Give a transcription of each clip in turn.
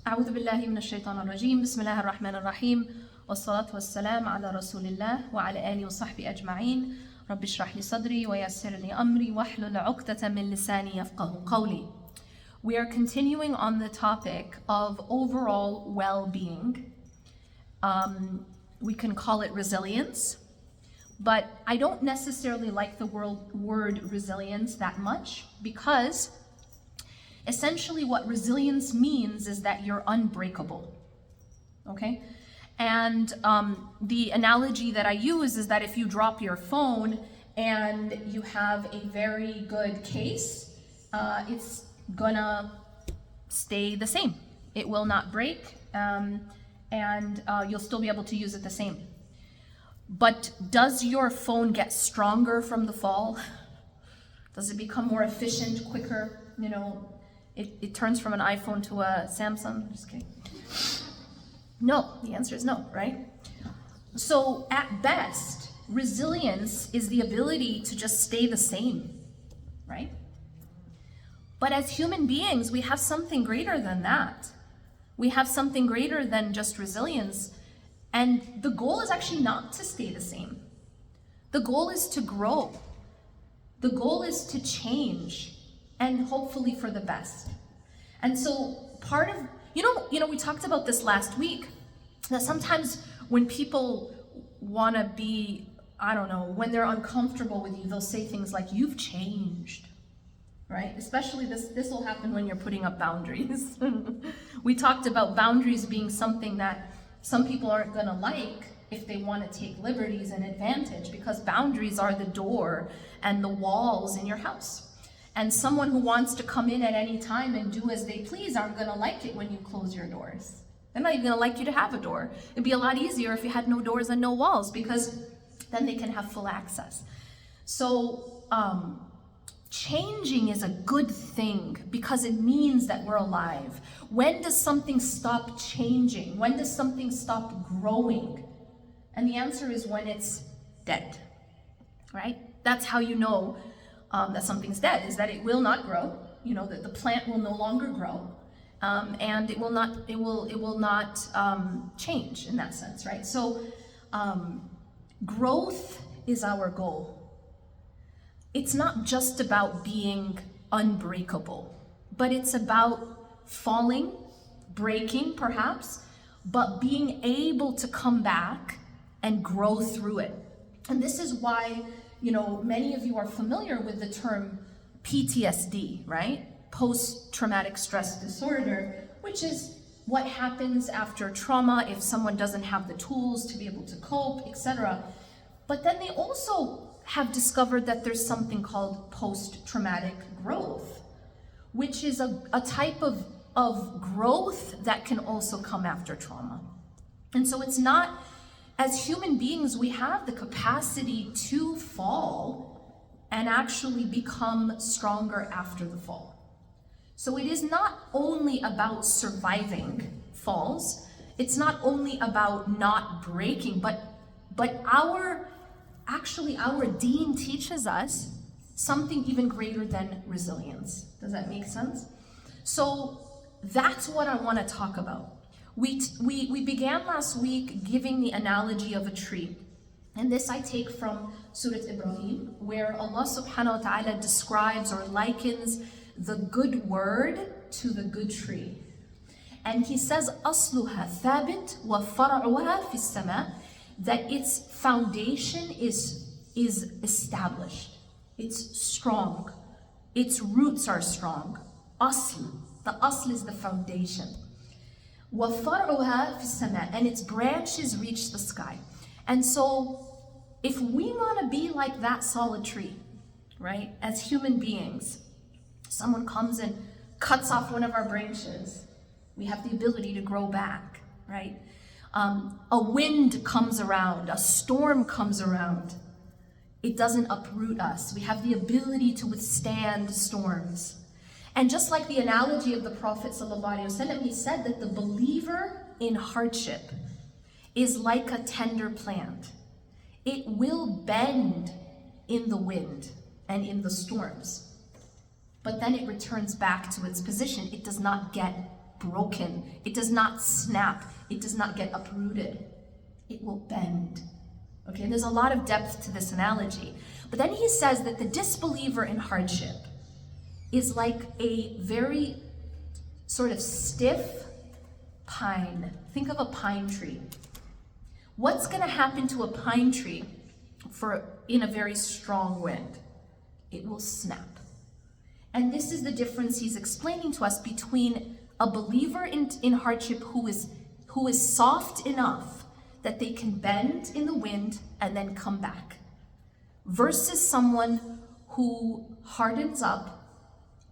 أعوذ بالله من الشيطان الرجيم بسم الله الرحمن الرحيم والصلاة والسلام على رسول الله وعلى آله وصحبه أجمعين رب اشرح لي صدري ويسر لي أمري واحلل عقدة من لساني يفقه قولي. We are continuing on the topic of overall well-being. We can call it resilience, but I don't necessarily like the word resilience that much, because essentially what resilience means is that you're unbreakable, okay? And the analogy that I use is that if you drop your phone and you have a very good case, it's gonna stay the same. It will not break, and you'll still be able to use it the same. But does your phone get stronger from the fall? Does it become more efficient, quicker? You know, it turns from an iPhone to a Samsung? Just kidding. No, the answer is no, right? So at best, resilience is the ability to just stay the same, right? But as human beings, we have something greater than that. We have something greater than just resilience. And the goal is actually not to stay the same. The goal is to grow. The goal is to change, and hopefully for the best. And so part of, you know, we talked about this last week, that sometimes when people want to be, I don't know, when they're uncomfortable with you, they'll say things like, you've changed, right? Especially this will happen when you're putting up boundaries. We talked about boundaries being something that some people aren't going to like if they want to take liberties and advantage, because boundaries are the door and the walls in your house. And someone who wants to come in at any time and do as they please aren't going to like it when you close your doors. They're not even going to like you to have a door. It'd be a lot easier if you had no doors and no walls, because then they can have full access. So changing is a good thing because it means that we're alive. When does something stop changing? When does something stop growing? And the answer is when it's dead, right? That's how you know that something's dead, is that it will not grow. You know, that the plant will no longer grow, and it will not change in that sense, right? So growth is our goal. It's not just about being unbreakable, but it's about falling, breaking perhaps, but being able to come back and grow through it. And this is why, you know, many of you are familiar with the term PTSD, right? Post-traumatic stress disorder, which is what happens after trauma if someone doesn't have the tools to be able to cope, etc. But then they also have discovered that there's something called post-traumatic growth, which is a type of growth that can also come after trauma. And so it's not, as human beings, we have the capacity to fall and actually become stronger after the fall. So it is not only about surviving falls, it's not only about not breaking, but our deen teaches us something even greater than resilience. Does that make sense? So that's what I want to talk about. We began last week giving the analogy of a tree. And this I take from Surah Ibrahim, where Allah subhanahu wa ta'ala describes or likens the good word to the good tree. And he says, أَصْلُهَا ثَابِتْ وَفَرْعُهَا فِي السَّمَاءِ, that its foundation is established. It's strong. Its roots are strong. Asl. The asl is the foundation. وَفَرْعُهَا فِي السَّمَاءِ, and its branches reach the sky. And so, if we want to be like that solid tree, right, as human beings, someone comes and cuts off one of our branches, we have the ability to grow back, right? A wind comes around, a storm comes around, it doesn't uproot us. We have the ability to withstand storms. And just like the analogy of the Prophet ﷺ, he said that the believer in hardship is like a tender plant. It will bend in the wind and in the storms, but then it returns back to its position. It does not get broken. It does not snap. It does not get uprooted. It will bend. Okay, and there's a lot of depth to this analogy. But then he says that the disbeliever in hardship is like a very sort of stiff pine. Think of a pine tree. What's going to happen to a pine tree in a very strong wind? It will snap. And this is the difference he's explaining to us between a believer in hardship who is soft enough that they can bend in the wind and then come back, versus someone who hardens up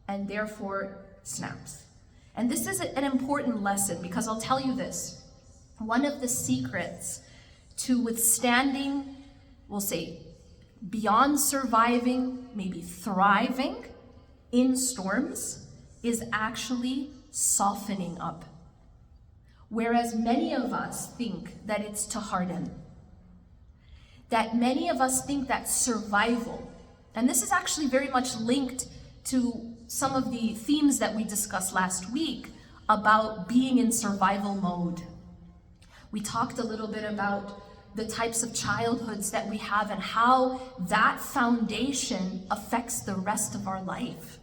and therefore snaps. And this is an important lesson, because I'll tell you this. One of the secrets to withstanding, we'll say, beyond surviving, maybe thriving in storms, is actually softening up. Whereas many of us think that it's to harden. That many of us think that survival, and this is actually very much linked to some of the themes that we discussed last week about being in survival mode. We talked a little bit about the types of childhoods that we have and how that foundation affects the rest of our life.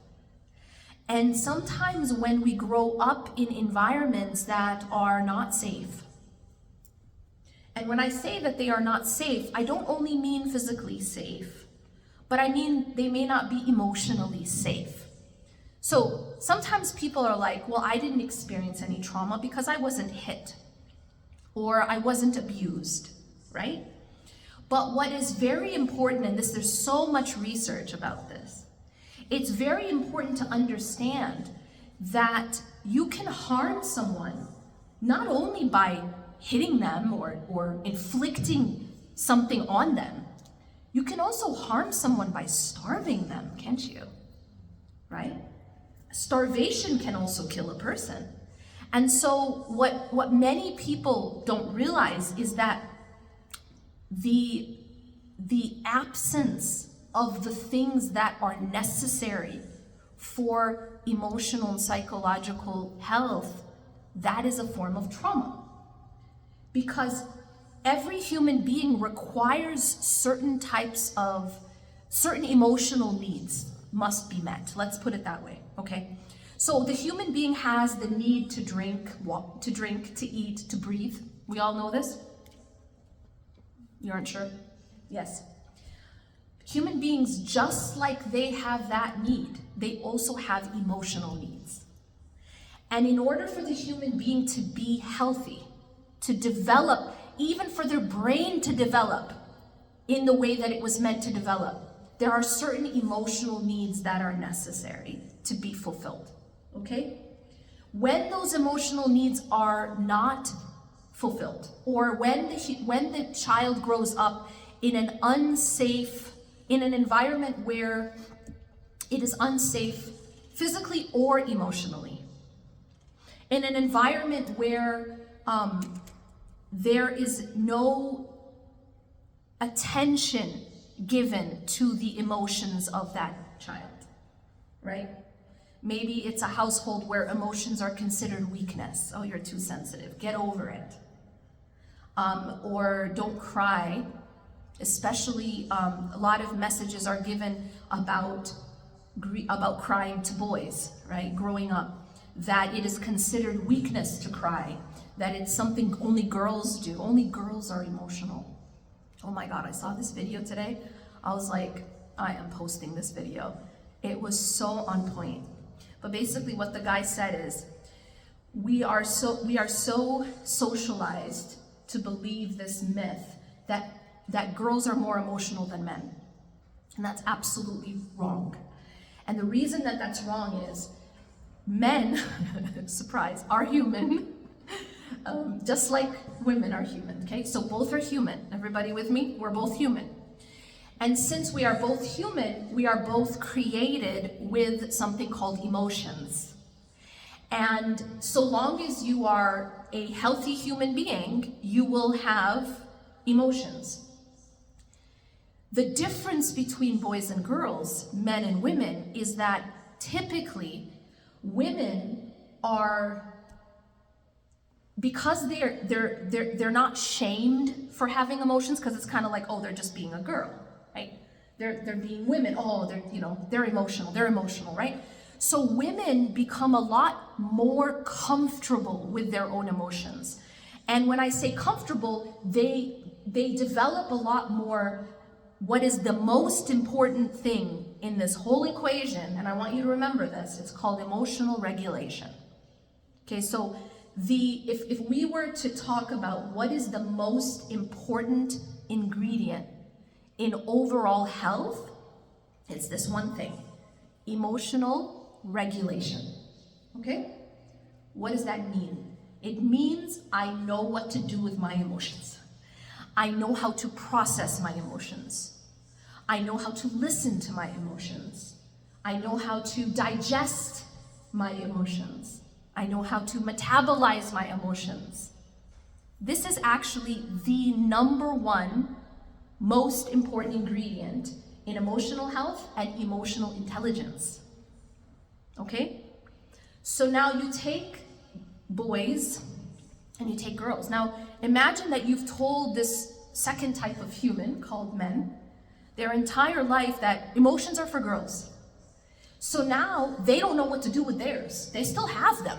And sometimes when we grow up in environments that are not safe, and when I say that they are not safe, I don't only mean physically safe, but I mean they may not be emotionally safe. So sometimes people are like, well, I didn't experience any trauma because I wasn't hit, or I wasn't abused, right? But what is very important, and there's so much research about this, it's very important to understand that you can harm someone not only by hitting them or inflicting something on them. You can also harm someone by starving them, can't you? Right? Starvation can also kill a person. And so what many people don't realize is that the absence of the things that are necessary for emotional and psychological health, that is a form of trauma. Because every human being requires certain emotional needs must be met. Let's put it that way, okay? So the human being has the need to drink, to eat, to breathe. We all know this? You aren't sure? Yes. Human beings, just like they have that need, they also have emotional needs. And in order for the human being to be healthy, to develop, even for their brain to develop in the way that it was meant to develop, there are certain emotional needs that are necessary to be fulfilled, okay? When those emotional needs are not fulfilled, or when the child grows up in an environment where it is unsafe physically or emotionally, in an environment where there is no attention given to the emotions of that child, right? Maybe it's a household where emotions are considered weakness. Oh, you're too sensitive, get over it. Or don't cry. Especially, a lot of messages are given about crying to boys, right? Growing up, that it is considered weakness to cry, that it's something only girls do. Only girls are emotional. Oh my God, I saw this video today. I was like, I am posting this video. It was so on point. But basically what the guy said is, we are so socialized to believe this myth that girls are more emotional than men. And that's absolutely wrong. And the reason that that's wrong is men, surprise, are human, just like women are human, okay? So both are human. Everybody with me? We're both human. And since we are both human, we are both created with something called emotions. And so long as you are a healthy human being, you will have emotions. The difference between boys and girls, men and women, is that typically women are because they're not shamed for having emotions, because it's kind of like, oh, they're just being a girl, right? They're being women. Oh, they're emotional, right? So women become a lot more comfortable with their own emotions. And when I say comfortable, they develop a lot more what is the most important thing in this whole equation, and I want you to remember this, it's called emotional regulation. Okay, so if we were to talk about what is the most important ingredient in overall health, it's this one thing: emotional regulation. Okay? What does that mean? It means I know what to do with my emotions. I know how to process my emotions. I know how to listen to my emotions. I know how to digest my emotions. I know how to metabolize my emotions. This is actually the number one most important ingredient in emotional health and emotional intelligence. Okay? So now you take boys and you take girls. Now imagine that you've told this second type of human called men their entire life that emotions are for girls. So now they don't know what to do with theirs. They still have them.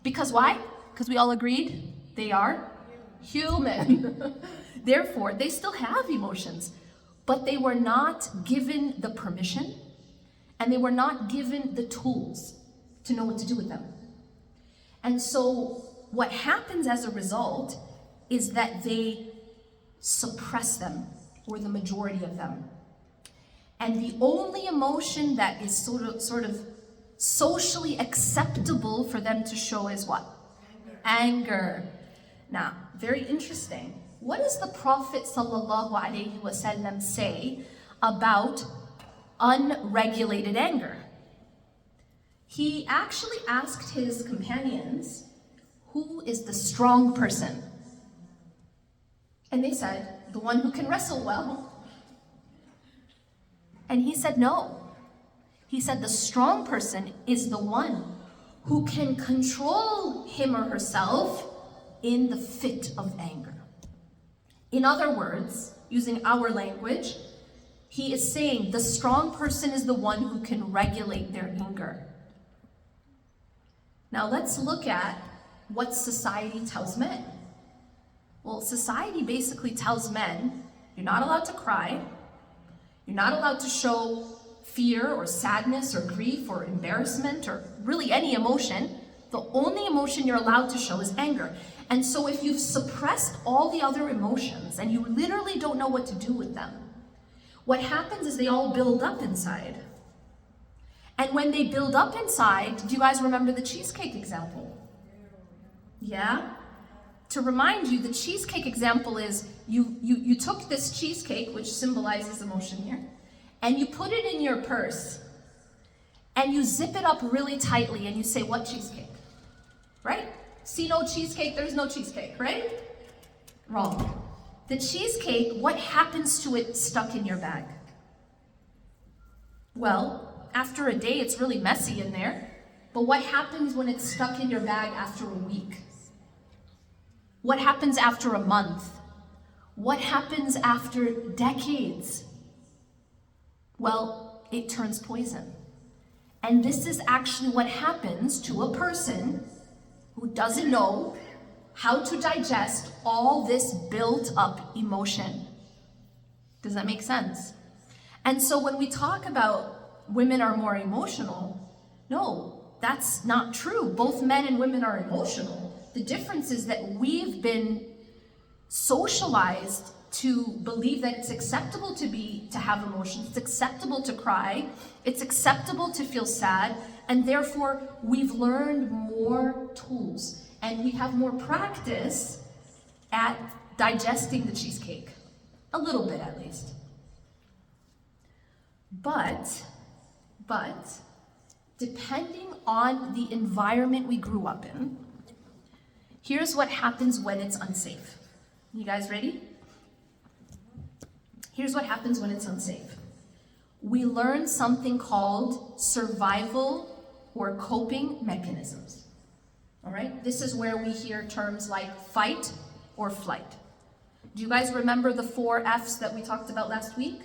Because why? Because we all agreed they are human. Therefore, they still have emotions, but they were not given the permission and they were not given the tools to know what to do with them. And so what happens as a result is that they suppress them, or the majority of them. And the only emotion that is sort of socially acceptable for them to show is what? Anger. Now, very interesting. What does the Prophet ﷺ say about unregulated anger? He actually asked his companions, who is the strong person? And they said, the one who can wrestle well. And he said, no. He said, the strong person is the one who can control him or herself in the fit of anger. In other words, using our language, he is saying the strong person is the one who can regulate their anger. Now let's look at what society tells men. Well, society basically tells men, you're not allowed to cry, you're not allowed to show fear or sadness or grief or embarrassment or really any emotion. The only emotion you're allowed to show is anger. And so if you've suppressed all the other emotions and you literally don't know what to do with them, what happens is they all build up inside. And when they build up inside, do you guys remember the cheesecake example? Yeah? To remind you, the cheesecake example is you took this cheesecake, which symbolizes emotion here, and you put it in your purse, and you zip it up really tightly, and you say, what cheesecake? Right? See no cheesecake, there's no cheesecake, right? Wrong. The cheesecake, what happens to it stuck in your bag? Well, after a day, it's really messy in there, but what happens when it's stuck in your bag after a week? What happens after a month? What happens after decades? Well, it turns poison. And this is actually what happens to a person who doesn't know how to digest all this built up emotion. Does that make sense? And so when we talk about women are more emotional, no, that's not true. Both men and women are emotional. The difference is that we've been socialized to believe that it's acceptable to have emotions, it's acceptable to cry, it's acceptable to feel sad, and therefore we've learned more tools and we have more practice at digesting the cheesecake. A little bit at least. But depending on the environment we grew up in, here's what happens when it's unsafe. You guys ready? Here's what happens when it's unsafe. We learn something called survival or coping mechanisms. All right, this is where we hear terms like fight or flight. Do you guys remember the 4 F's that we talked about last week?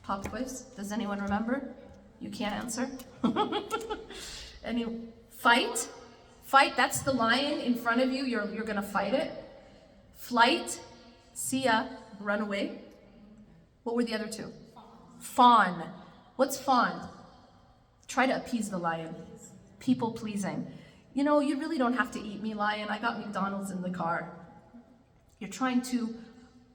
Pop quiz. Does anyone remember? You can't answer. Fight, that's the lion in front of you. You're gonna fight it. Flight, see ya, run away. What were the other 2? Fawn. What's fawn? Try to appease the lion. People pleasing. You know, you really don't have to eat me, lion. I got McDonald's in the car. You're trying to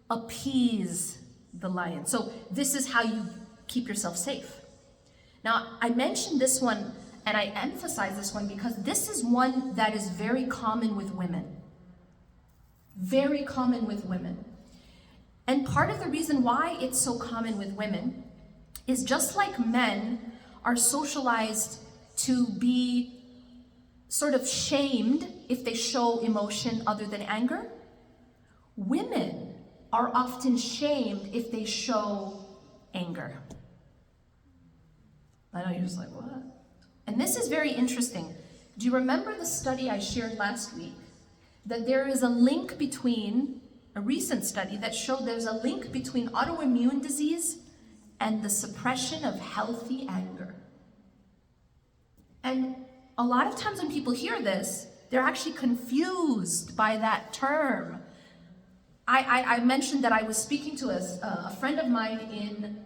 appease the lion. So this is how you keep yourself safe. Now, I mentioned this one and I emphasize this one because this is one that is very common with women. Very common with women. And part of the reason why it's so common with women is just like men are socialized to be sort of shamed if they show emotion other than anger, women are often shamed if they show anger. I know you're just like, what? And this is very interesting. Do you remember the study I shared last week? That there is a link between, a recent study that showed there's a link between autoimmune disease and the suppression of healthy anger. And a lot of times when people hear this, they're actually confused by that term. I mentioned that I was speaking to a friend of mine in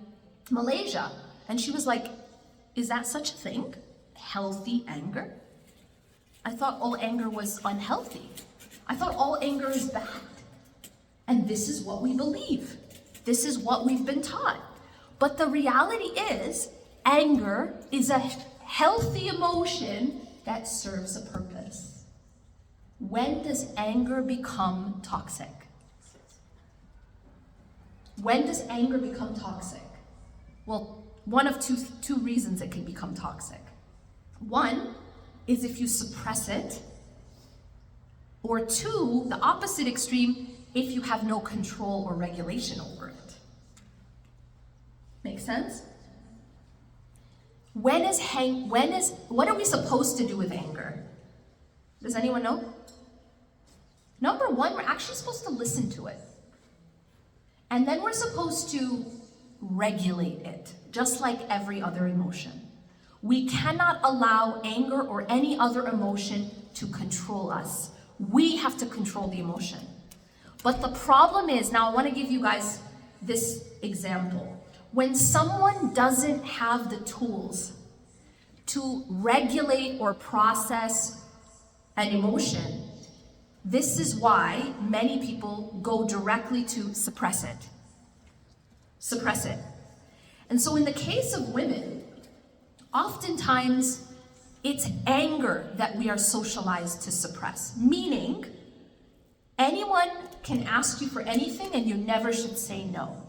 Malaysia, and she was like, is that such a thing? Healthy anger? I thought all anger was unhealthy. I thought all anger is bad. And this is what we believe. This is what we've been taught. But the reality is, anger is a healthy emotion that serves a purpose. When does anger become toxic? When does anger become toxic? Well, one of two reasons it can become toxic. One is if you suppress it, or 2, the opposite extreme, if you have no control or regulation over it. Make sense? What are we supposed to do with anger? Does anyone know? Number 1, we're actually supposed to listen to it. And then we're supposed to regulate it, just like every other emotion. We cannot allow anger or any other emotion to control us. We have to control the emotion. But the problem is, now I want to give you guys this example. When someone doesn't have the tools to regulate or process an emotion, this is why many people go directly to suppress it. Suppress it. And so in the case of women, oftentimes it's anger that we are socialized to suppress, meaning anyone can ask you for anything and you never should say no.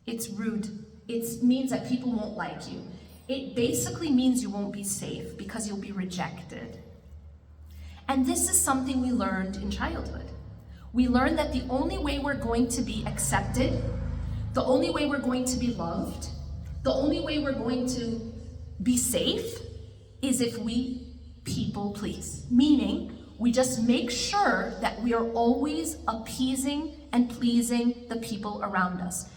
It's rude. It means that people won't like you. It basically means you won't be safe because you'll be rejected. And this is something we learned in childhood. We learned that the only way we're going to be accepted, the only way we're going to be loved, the only way we're going to be safe is if we people please. Meaning, we just make sure that we are always appeasing and pleasing the people around us.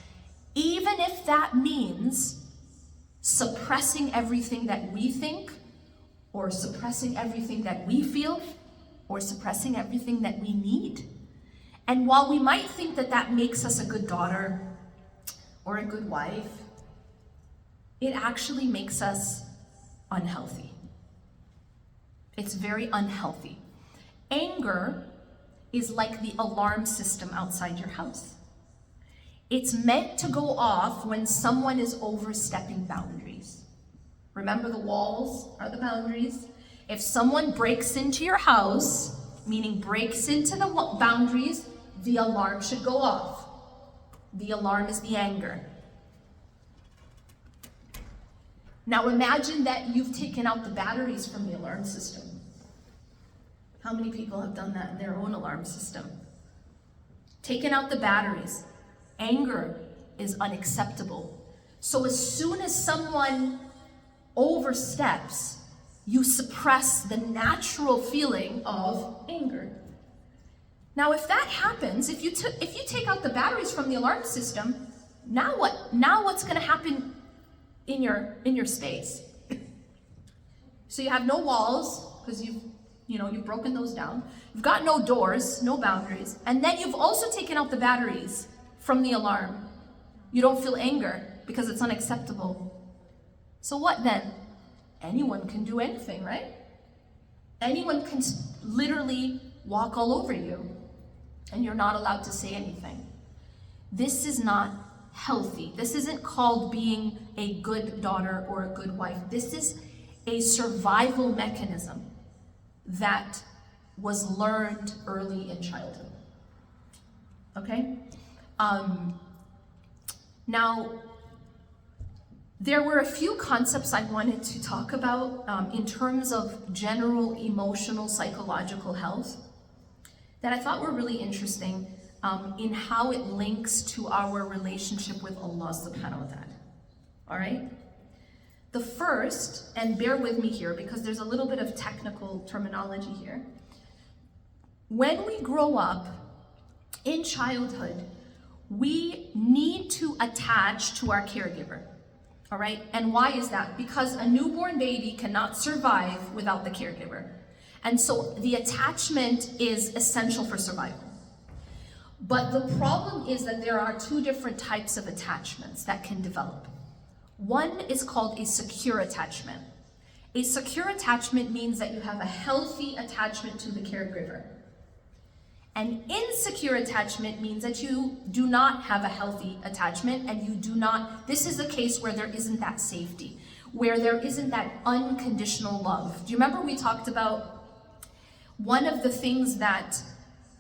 Even if that means suppressing everything that we think, or suppressing everything that we feel, or suppressing everything that we need. And while we might think that that makes us a good daughter or a good wife, it actually makes us unhealthy. It's very unhealthy. Anger is like the alarm system outside your house. It's meant to go off when someone is overstepping boundaries. Remember, the walls are the boundaries. If someone breaks into your house, meaning breaks into the boundaries, the alarm should go off. The alarm is the anger. Now imagine that you've taken out the batteries from the alarm system. How many people have done that in their own alarm system? Taken out the batteries. Anger is unacceptable. So as soon as someone oversteps, you suppress the natural feeling of anger. Now, if that happens, if you take out the batteries from the alarm system, now what? Now what's going to happen in your space? So you have no walls because you've broken those down. You've got no doors, no boundaries, and then you've also taken out the batteries from the alarm. You don't feel anger because it's unacceptable. So what then? Anyone can do anything, right? Anyone can literally walk all over you, and you're not allowed to say anything. This is not healthy. This isn't called being a good daughter or a good wife. This is a survival mechanism that was learned early in childhood. Okay? Now, there were a few concepts I wanted to talk about in terms of general emotional psychological health that I thought were really interesting in how it links to our relationship with Allah subhanahu wa ta'ala. All right? The first, and bear with me here because there's a little bit of technical terminology here. When we grow up in childhood, we need to attach to our caregiver. All right? And why is that? Because a newborn baby cannot survive without the caregiver. And so the attachment is essential for survival. But the problem is that there are two different types of attachments that can develop. One is called a secure attachment. A secure attachment means that you have a healthy attachment to the caregiver. An insecure attachment means that you do not have a healthy attachment and you do not, this is a case where there isn't that safety, where there isn't that unconditional love. Do you remember we talked about one of the things that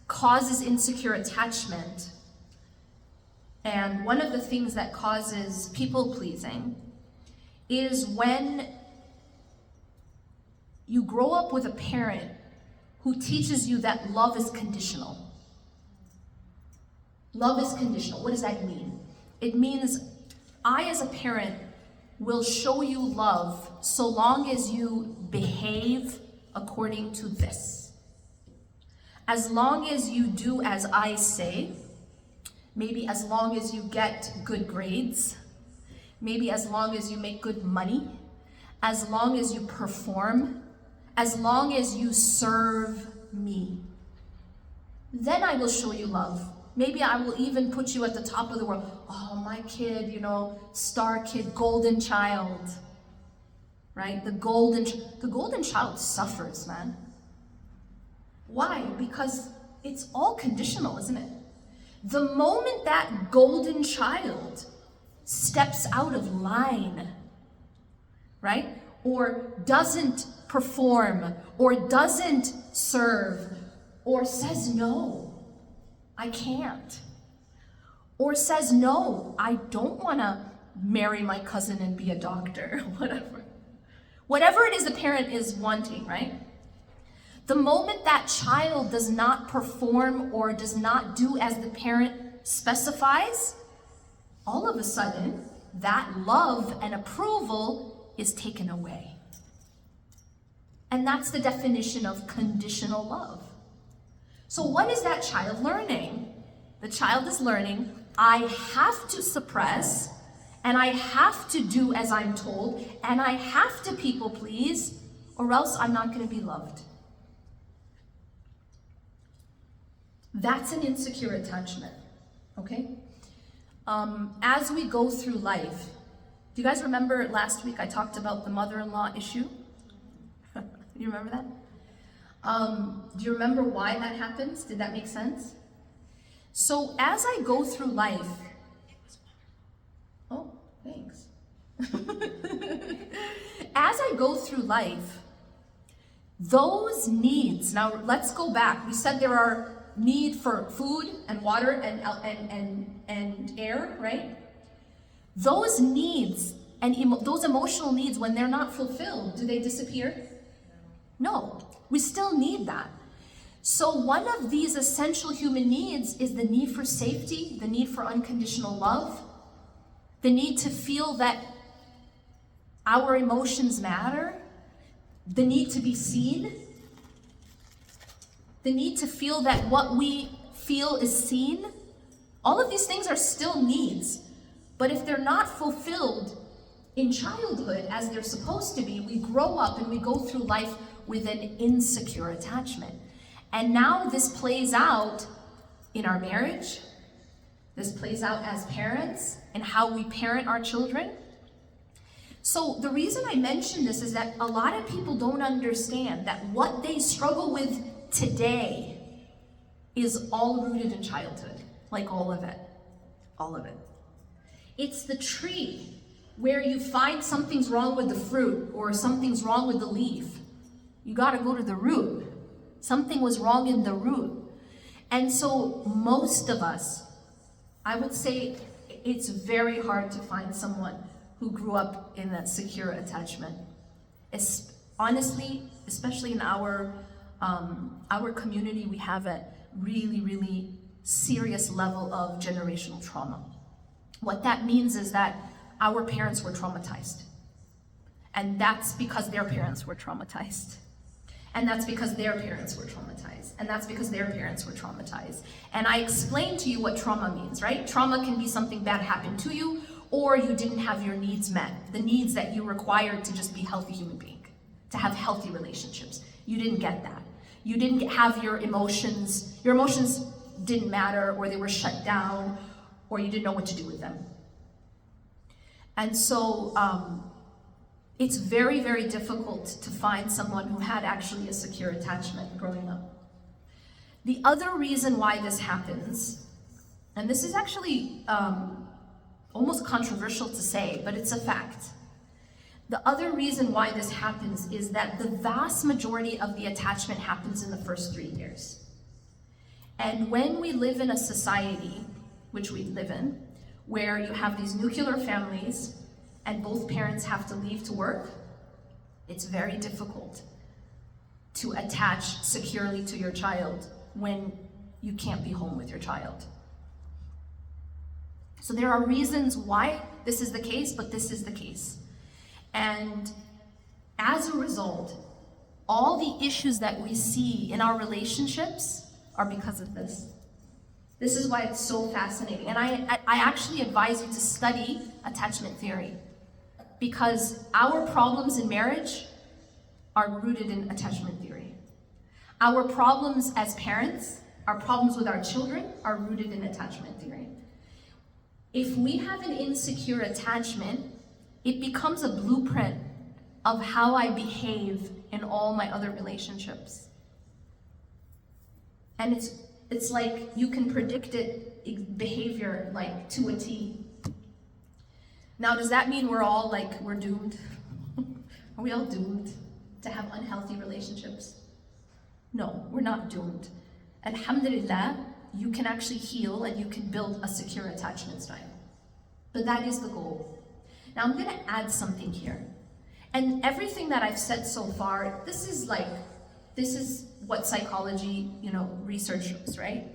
causes insecure attachment and one of the things that causes people pleasing is when you grow up with a parent who teaches you that love is conditional. Love is conditional. What does that mean? It means I, as a parent, will show you love so long as you behave according to this. As long as you do as I say, maybe as long as you get good grades, maybe as long as you make good money, as long as you perform, as long as you serve me, then I will show you love. Maybe I will even put you at the top of the world. Oh, my kid, star kid, golden child, right? The golden child suffers, man. Why? Because it's all conditional, isn't it? The moment that golden child steps out of line, right? Or doesn't perform, or doesn't serve, or says no, I can't, or says no, I don't want to marry my cousin and be a doctor, whatever it is the parent is wanting, right? The moment that child does not perform or does not do as the parent specifies, all of a sudden that love and approval is taken away. And that's the definition of conditional love. So what is that child learning? The child is learning, I have to suppress, and I have to do as I'm told, and I have to people please, or else I'm not going to be loved. That's an insecure attachment, okay? As we go through life, do you guys remember last week I talked about the mother-in-law issue? You remember that? Do you remember why that happens? Did that make sense? So as I go through life, oh, thanks. As I go through life, those needs, now let's go back. We said there are need for food and water and air, right? Those needs and those emotional needs, when they're not fulfilled, do they disappear? No, we still need that. So one of these essential human needs is the need for safety, the need for unconditional love, the need to feel that our emotions matter, the need to be seen, the need to feel that what we feel is seen, all of these things are still needs. But if they're not fulfilled in childhood as they're supposed to be, we grow up and we go through life with an insecure attachment. And now this plays out in our marriage. This plays out as parents and how we parent our children. So the reason I mention this is that a lot of people don't understand that what they struggle with today is all rooted in childhood, like all of it, all of it. It's the tree where you find something's wrong with the fruit or something's wrong with the leaf. You gotta go to the root. Something was wrong in the root. And so most of us, I would say it's very hard to find someone who grew up in that secure attachment. Honestly, especially in our community, we have a really, really serious level of generational trauma. What that means is that our parents were traumatized. And that's because their parents were traumatized. And that's because their parents were traumatized. And that's because their parents were traumatized. And I explained to you what trauma means, right? Trauma can be something bad happened to you, or you didn't have your needs met, the needs that you required to just be a healthy human being, to have healthy relationships. You didn't get that. You didn't have your emotions didn't matter, or they were shut down, or you didn't know what to do with them. And so it's very, very difficult to find someone who had actually a secure attachment growing up. The other reason why this happens, and this is actually almost controversial to say, but it's a fact. The other reason why this happens is that the vast majority of the attachment happens in the first 3 years. And when we live in a society, which we live in, where you have these nuclear families and both parents have to leave to work, it's very difficult to attach securely to your child when you can't be home with your child. So there are reasons why this is the case, but this is the case. And as a result, all the issues that we see in our relationships are because of this. This is why it's so fascinating. And I actually advise you to study attachment theory, because our problems in marriage are rooted in attachment theory. Our problems as parents, our problems with our children are rooted in attachment theory. If we have an insecure attachment, it becomes a blueprint of how I behave in all my other relationships. And it's like you can predict behavior like to a T. Now, does that mean we're all like, we're doomed? Are we all doomed to have unhealthy relationships? No, we're not doomed. Alhamdulillah, you can actually heal and you can build a secure attachment style. But that is the goal. Now I'm gonna add something here. And everything that I've said so far, this is what psychology, research shows, right?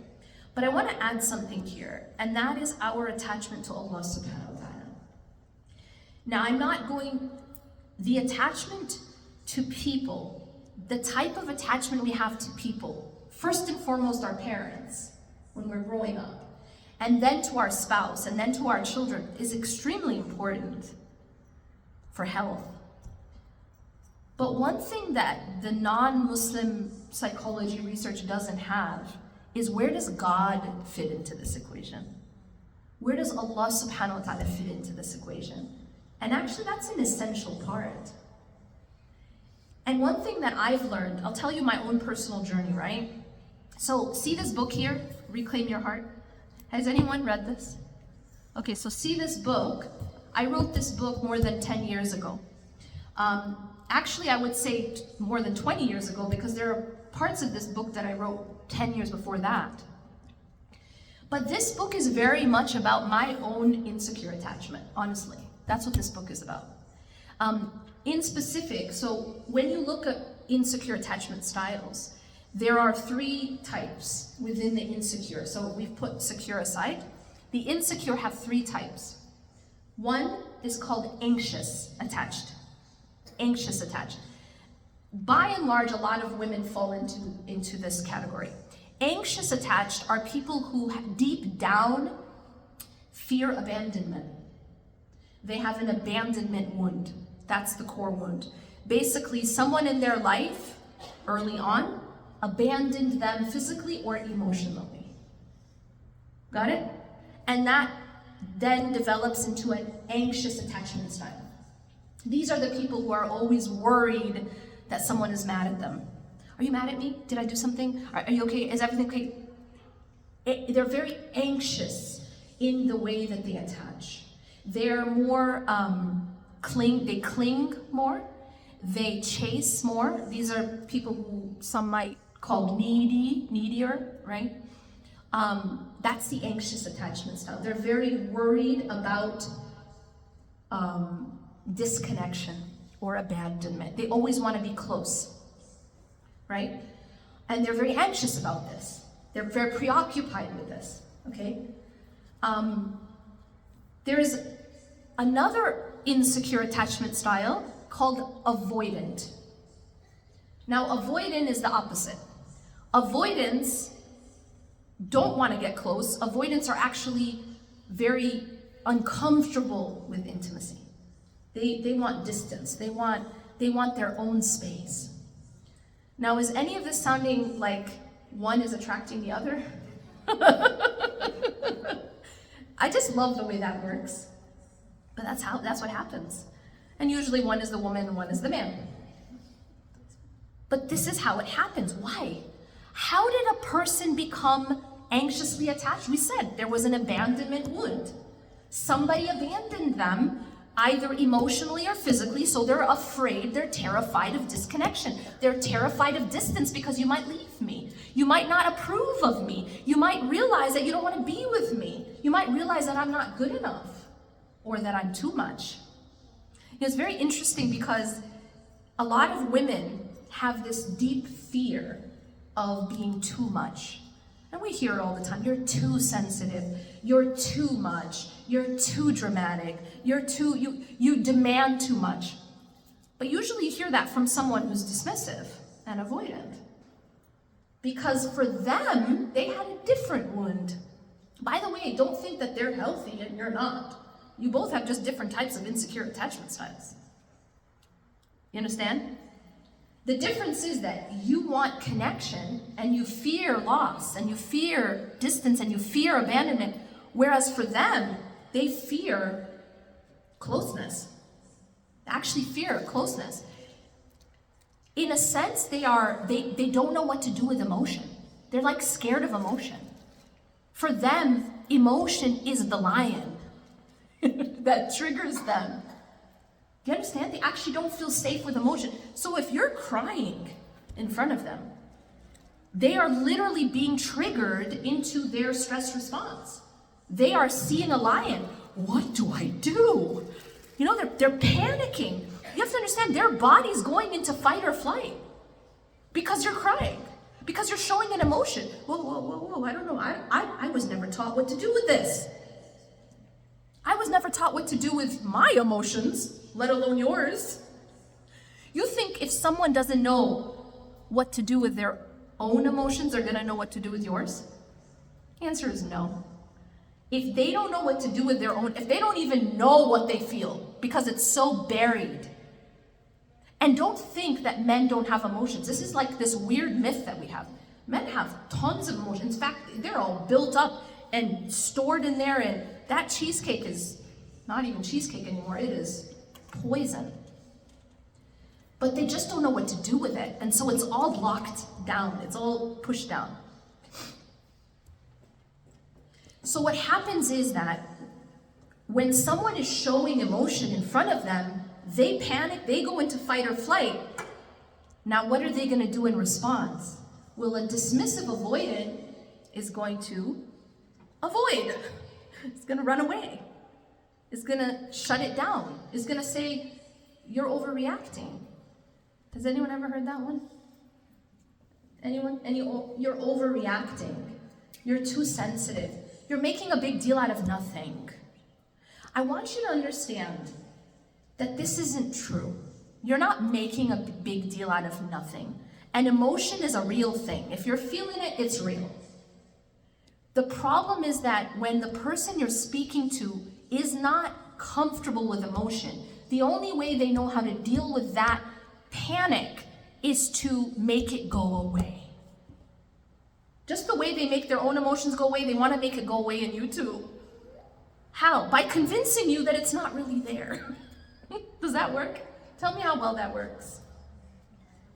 But I wanna add something here, and that is our attachment to Allah subhanahu wa ta'ala. Now the attachment to people, the type of attachment we have to people, first and foremost our parents when we're growing up, and then to our spouse, and then to our children, is extremely important for health. But one thing that the non-Muslim psychology research doesn't have is, where does God fit into this equation? Where does Allah subhanahu wa ta'ala fit into this equation? And actually that's an essential part. And one thing that I've learned, I'll tell you my own personal journey, right? So see this book here, Reclaim Your Heart? Has anyone read this? Okay, so see this book. I wrote this book more than 10 years ago. Actually, I would say more than 20 years ago, because there are parts of this book that I wrote 10 years before that. But this book is very much about my own insecure attachment, honestly. That's what this book is about. In specific, so when you look at insecure attachment styles, there are 3 types within the insecure. So we've put secure aside. The insecure have 3 types. One is called anxious attached. Anxious attached. by and large, a lot of women fall into this category. Anxious attached are people who deep down fear abandonment. They have an abandonment wound. That's the core wound. Basically, someone in their life early on abandoned them physically or emotionally. Got it? And that then develops into an anxious attachment style. These are the people who are always worried that someone is mad at them. Are you mad at me? Did I do something? Are you okay? Is everything okay? They're very anxious in the way that they attach. They're more they cling more, they chase more. These are people who some might call needier, right? That's the anxious attachment style. They're very worried about disconnection or abandonment. They always want to be close, right? And they're very anxious about this. They're very preoccupied with this, okay? There's another insecure attachment style called avoidant. Now, avoidant is the opposite. Avoidants don't want to get close. Avoidants are actually very uncomfortable with intimacy. They want distance. They want their own space. Now, is any of this sounding like one is attracting the other? I just love the way that works. But that's what happens. And usually one is the woman and one is the man. But this is how it happens. Why? How did a person become anxiously attached? We said there was an abandonment wound. Somebody abandoned them, either emotionally or physically, so they're afraid, they're terrified of disconnection. They're terrified of distance because you might leave me. You might not approve of me. You might realize that you don't want to be with me. You might realize that I'm not good enough or that I'm too much. It's very interesting because a lot of women have this deep fear of being too much. And we hear it all the time. You're too sensitive. You're too much. You're too dramatic. You demand too much. But usually you hear that from someone who's dismissive and avoidant. Because for them, they had a different wound. By the way, don't think that they're healthy and you're not. You both have just different types of insecure attachment styles. You understand? The difference is that you want connection and you fear loss and you fear distance and you fear abandonment, whereas for them, they fear closeness. They actually fear closeness. In a sense, they don't know what to do with emotion. They're like scared of emotion. For them, emotion is the lion that triggers them. Do you understand? They actually don't feel safe with emotion. So if you're crying in front of them, they are literally being triggered into their stress response. They are seeing a lion. What do I do? You know, they're panicking. You have to understand, their body's going into fight or flight because you're crying, because you're showing an emotion. Whoa, I don't know. I was never taught what to do with this. I was never taught what to do with my emotions, let alone yours. You think if someone doesn't know what to do with their own emotions, they're gonna know what to do with yours? The answer is no. If they don't know what to do with their own, if they don't even know what they feel because it's so buried. And don't think that men don't have emotions. This is like this weird myth that we have. Men have tons of emotions. In fact, they're all built up and stored in there, and that cheesecake is not even cheesecake anymore. It is poison. But they just don't know what to do with it. And so it's all locked down. It's all pushed down. So what happens is that when someone is showing emotion in front of them, they panic, they go into fight or flight. Now, what are they going to do in response? Well, a dismissive avoidant is going to avoid. It's going to run away. It's going to shut it down. It's going to say, you're overreacting. Has anyone ever heard that one? Anyone? You're overreacting. You're too sensitive. You're making a big deal out of nothing. I want you to understand that this isn't true. You're not making a big deal out of nothing. An emotion is a real thing. If you're feeling it, it's real. The problem is that when the person you're speaking to is not comfortable with emotion, the only way they know how to deal with that panic is to make it go away. Just the way they make their own emotions go away, they want to make it go away in you too. How? By convincing you that it's not really there. Does that work? Tell me how well that works.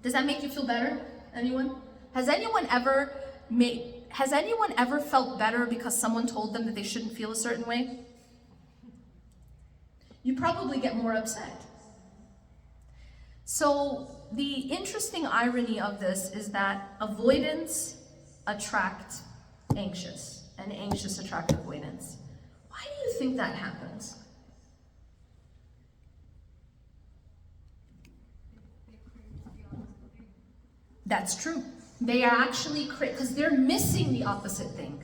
Does that make you feel better? Anyone? Has anyone ever felt better because someone told them that they shouldn't feel a certain way? You probably get more upset. So the interesting irony of this is that avoidance attracts anxious, and anxious attract avoidance. Why do you think that happens? That's true. They are actually because they're missing the opposite thing.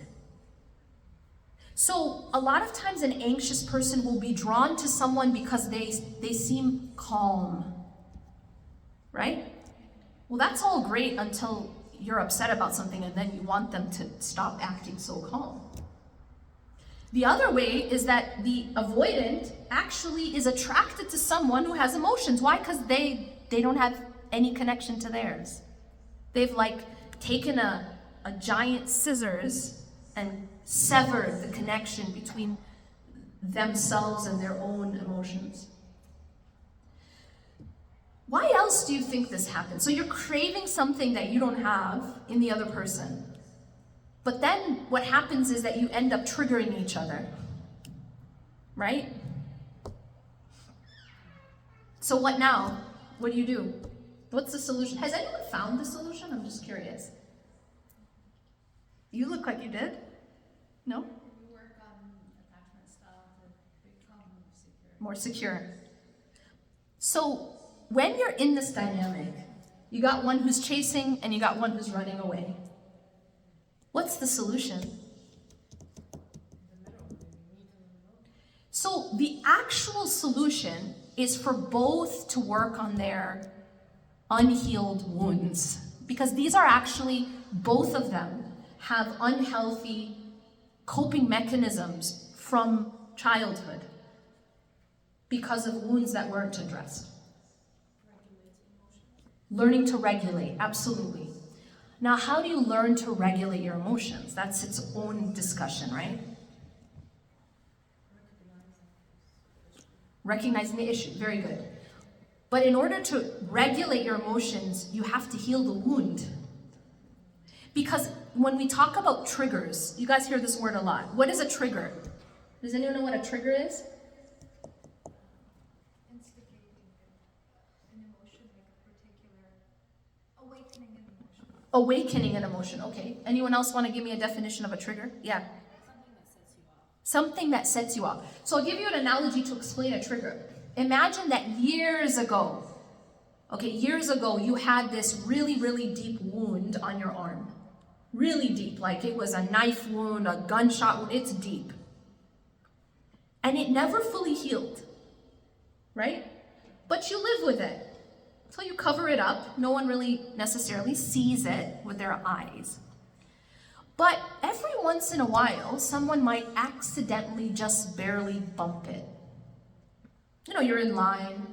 So a lot of times an anxious person will be drawn to someone because they seem calm, right? Well, that's all great until you're upset about something and then you want them to stop acting so calm. The other way is that the avoidant actually is attracted to someone who has emotions. Why? Because they don't have any connection to theirs. They've like taken a giant scissors and severed the connection between themselves and their own emotions. Why else do you think this happens? So you're craving something that you don't have in the other person. But then what happens is that you end up triggering each other, right? So what now? What do you do? What's the solution? Has anyone found the solution? I'm just curious. You look like you did. No? We work on attachment style to become secure. More secure. So when you're in this dynamic, you got one who's chasing and you got one who's running away. What's the solution? So the actual solution is for both to work on their unhealed wounds, because these are actually, both of them have unhealthy coping mechanisms from childhood because of wounds that weren't addressed. Learning to regulate, absolutely. Now, how do you learn to regulate your emotions? That's its own discussion, right? Recognizing the issue, very good. But in order to regulate your emotions, you have to heal the wound. Because when we talk about triggers, you guys hear this word a lot. What is a trigger? Does anyone know what a trigger is? Instigating an emotion, like a particular awakening an emotion. Awakening an emotion, okay. Anyone else want to give me a definition of a trigger? Yeah. Something that sets you off. So I'll give you an analogy to explain a trigger. Imagine that years ago, you had this really, really deep wound on your arm. Really deep, like it was a knife wound, a gunshot wound, it's deep. And it never fully healed, right? But you live with it. So you cover it up. No one really necessarily sees it with their eyes. But every once in a while, someone might accidentally just barely bump it. You know, you're in line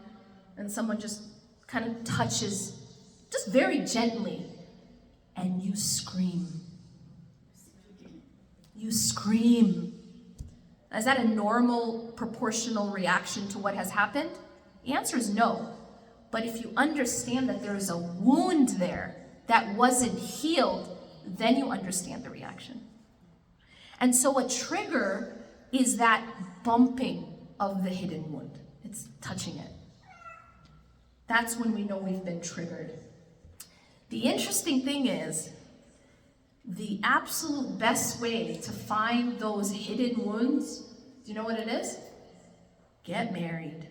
and someone just kind of touches, just very gently, and you scream. You scream. Is that a normal, proportional reaction to what has happened? The answer is no. But if you understand that there is a wound there that wasn't healed, then you understand the reaction. And so a trigger is that bumping of the hidden wound. It's touching it. That's when we know we've been triggered. The interesting thing is, the absolute best way to find those hidden wounds, do you know what it is? Get married.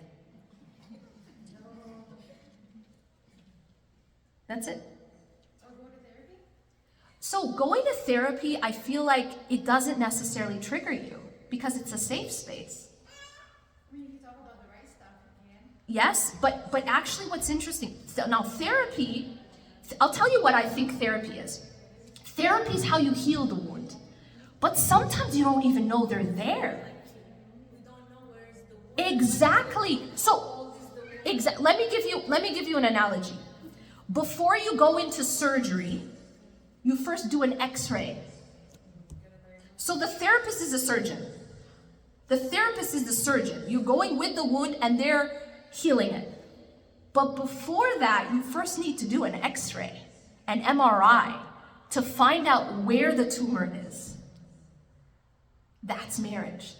That's it. Or go to therapy? So going to therapy, I feel like it doesn't necessarily trigger you because it's a safe space. I mean, you can talk about the right stuff again. Yes, but actually what's interesting, now therapy, I'll tell you what I think therapy is. Therapy is how you heal the wound. But sometimes you don't even know they're there. Exactly. So, let me give you an analogy. Before you go into surgery, you first do an X-ray. So the therapist is a surgeon. The therapist is the surgeon. You're going with the wound and they're healing it. But before that, you first need to do an X-ray, an MRI, to find out where the tumor is. That's marriage.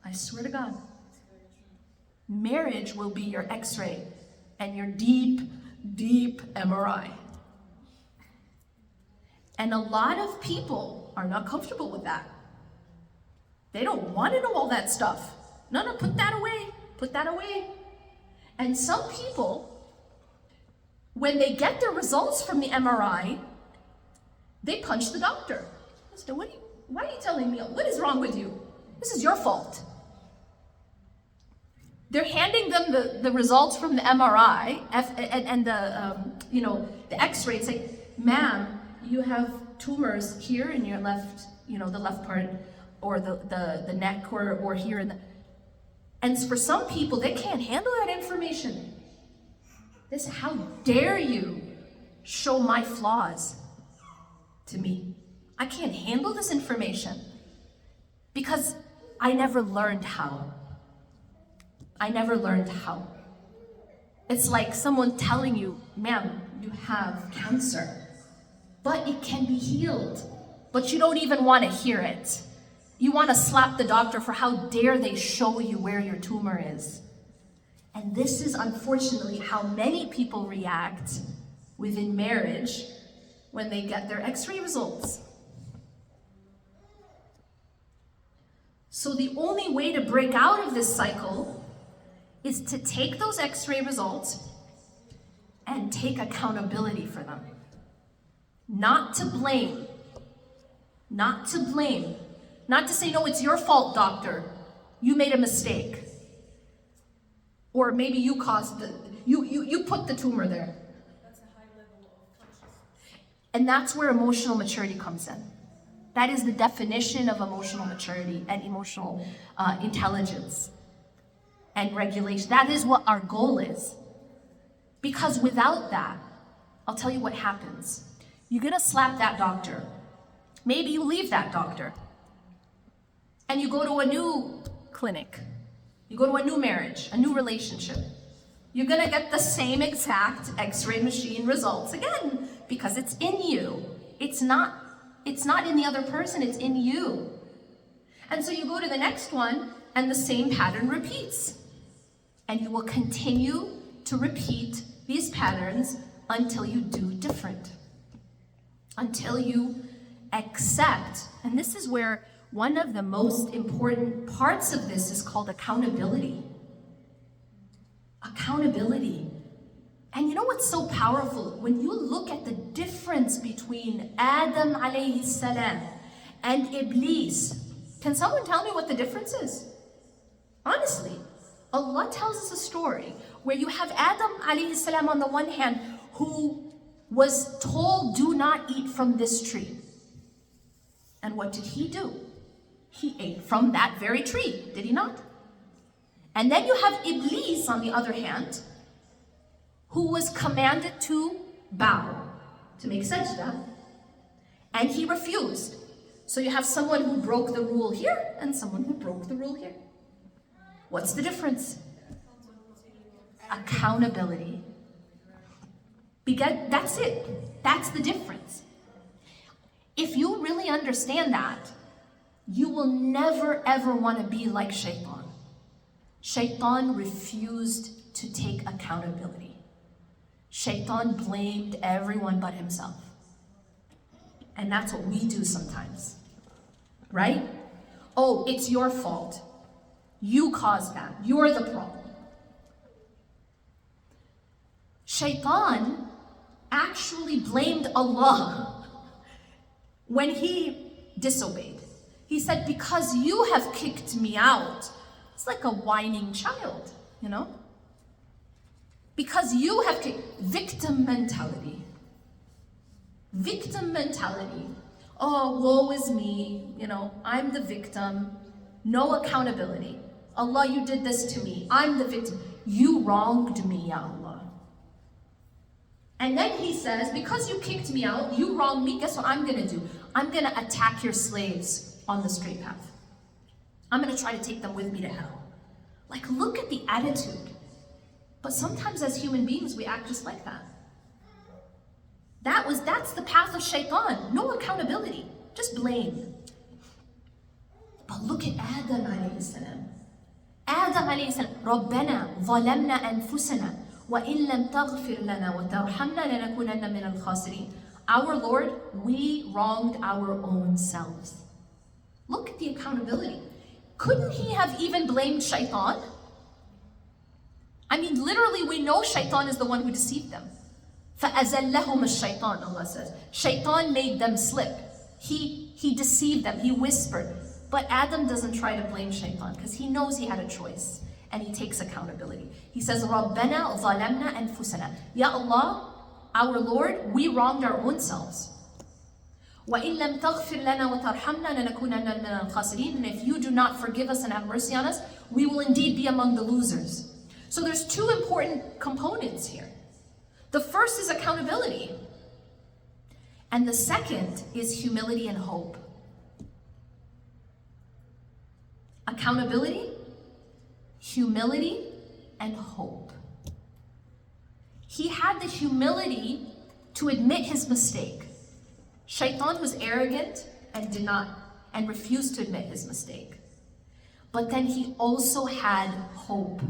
I swear to God. Marriage will be your X-ray and your deep, deep MRI. And a lot of people are not comfortable with that. They don't want to know all that stuff. No, put that away. Put that away. And some people, when they get their results from the MRI, they punch the doctor. I said, why are you telling me? What is wrong with you? This is your fault. They're handing them the results from the MRI and the X-ray and say, ma'am, you have tumors here in your left, the left part, or the neck, or here in the. And for some people, they can't handle that information. They say, how dare you show my flaws to me? I can't handle this information because I never learned how. I never learned how. It's like someone telling you, ma'am, you have cancer, but it can be healed, but you don't even want to hear it. You want to slap the doctor for how dare they show you where your tumor is. And this is unfortunately how many people react within marriage when they get their X-ray results. So the only way to break out of this cycle is to take those X-ray results and take accountability for them. Not to blame. Not to blame. Not to say, no, it's your fault, doctor. You made a mistake. Or maybe you caused you put the tumor there. That's a high level of consciousness. And that's where emotional maturity comes in. That is the definition of emotional maturity and emotional intelligence and regulation. That is what our goal is. Because without that, I'll tell you what happens. You're gonna slap that doctor. Maybe you leave that doctor and you go to a new clinic. You go to a new marriage, a new relationship. You're gonna get the same exact X-ray machine results again because it's in you. It's not in the other person, it's in you. And so you go to the next one and the same pattern repeats. And you will continue to repeat these patterns until you do different. Until you accept. And this is where one of the most important parts of this is called accountability. Accountability. And you know what's so powerful? When you look at the difference between Adam alayhi salam and Iblis, can someone tell me what the difference is? Honestly, Allah tells us a story where you have Adam alayhi salam on the one hand who was told, do not eat from this tree. And what did he do? He ate from that very tree, did he not? And then you have Iblis on the other hand, who was commanded to bow, to make sajda, and he refused. So you have someone who broke the rule here and someone who broke the rule here. What's the difference? Accountability. Because that's it. That's the difference. If you really understand that, you will never ever want to be like Shaitan. Shaitan refused to take accountability. Shaitan blamed everyone but himself. And that's what we do sometimes. Right? Oh, it's your fault. You caused that. You're the problem. Shaitan actually blamed Allah when he disobeyed. He said, because you have kicked me out, It's like a whining child, you know? Because you have victim mentality. Victim mentality. Oh, woe is me, you know, I'm the victim. No accountability. Allah, you did this to me. I'm the victim. You wronged me, Ya Allah. And then he says, because you kicked me out, you wronged me, guess what I'm gonna do? I'm gonna attack your slaves on the straight path. I'm gonna try to take them with me to hell. Like, look at the attitude. But sometimes as human beings, we act just like that. That's the path of shaitan. No accountability, just blame. But look at Adam alayhi salam. Adam alayhi salam, رَبَّنَا ظَلَمْنَا أَنفُسَنَا وَإِن لَمْ تَغْفِرْ لَنَا وَتَرْحَمْنَا لَنَكُونَنَّ مِنَ الْخَاسِرِينَ. Our Lord, we wronged our own selves. Look at the accountability. Couldn't he have even blamed shaitan? I mean, literally, we know shaitan is the one who deceived them. فَأَزَلَّهُمَ الشَّيْطَانِ, Allah says. Shaitan made them slip. He deceived them, he whispered. But Adam doesn't try to blame shaitan because he knows he had a choice and he takes accountability. He says, رَبَّنَا ظَلَمْنَا أَنفُسَنَا. Ya Allah, our Lord, we wronged our own selves. وَإِن لَمْ تَغْفِرْ لَنَا وَتَرْحَمْنَا لَنَكُونَنَّ مِنَ الْخَاسِرِينَ. And if you do not forgive us and have mercy on us, we will indeed be among the losers. So there's two important components here. The first is accountability. And the second is humility and hope. Accountability, humility, and hope. He had the humility to admit his mistake. Shaitan was arrogant and refused to admit his mistake. But then he also had hope.